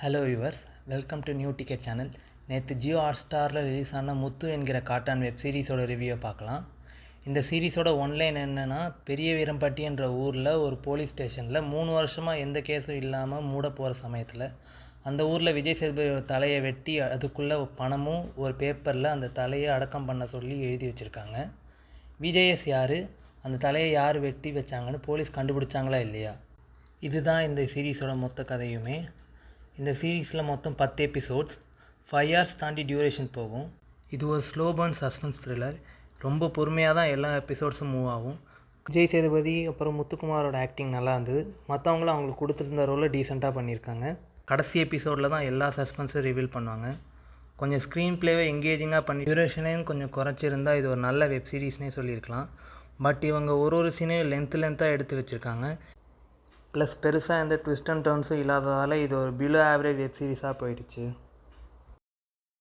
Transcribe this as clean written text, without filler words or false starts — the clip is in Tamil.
Hello viewers, welcome to new ticket channel. நேற்று ஜியோ ஹாட்ஸ்டாரில் ரிலீஸ் ஆன முத்து என்கிற கார்ட்டூன் வெப் சீரிஸோட ரிவ்யூவை பார்க்கலாம். இந்த சீரிஸோட ஒன்லைன் என்னென்னா, பெரிய வீரம்பட்டி என்ற ஊரில் ஒரு போலீஸ் ஸ்டேஷனில் 3 வருஷமாக எந்த கேஸும் இல்லாமல் மூட போகிற சமயத்தில் அந்த ஊரில் விஜய் சேதுபதி தலையை வெட்டி அதுக்குள்ளே பணமும் ஒரு பேப்பரில் அந்த தலையை அடக்கம் பண்ண சொல்லி எழுதி வச்சுருக்காங்க. விஜேஎஸ் யார், அந்த தலையை யார் வெட்டி வச்சாங்கன்னு போலீஸ் கண்டுபிடிச்சாங்களா இல்லையா, இதுதான் இந்த சீரீஸோட மொத்த கதையுமே. இந்த சீரீஸில் மொத்தம் 10 எபிசோட்ஸ், 5 hours தாண்டி டியூரேஷன் போகும். இது ஒரு ஸ்லோ பர்ன் சஸ்பென்ஸ் த்ரில்லர். ரொம்ப பொறுமையாக தான் எல்லா எபிசோட்ஸும் மூவ் ஆகும். விஜய் சேதுபதி அப்புறம் முத்துக்குமாரோட ஆக்டிங் நல்லா இருந்தது. மற்றவங்களும் அவங்களுக்கு கொடுத்துருந்த ரோலை டீசெண்டாக பண்ணியிருக்காங்க. கடைசி எபிசோடில் தான் எல்லா சஸ்பென்ஸும் ரிவீல் பண்ணுவாங்க. கொஞ்சம் ஸ்க்ரீன் ப்ளேவை எங்கேஜிங்காக பண்ணி டியூரேஷனையும் கொஞ்சம் குறைச்சிருந்தால் இது ஒரு நல்ல வெப் சீரிஸ்னே சொல்லியிருக்கலாம். பட் இவங்க ஒரு சீனையும் லென்த்தாக எடுத்து வச்சுருக்காங்க. ப்ளஸ் பெருசாக எந்த ட்விஸ்ட் அண்ட் டர்ன்ஸும் இல்லாததால் இது ஒரு பிலோ ஆவரேஜ் வெப் சீரிஸாக போயிடுச்சு.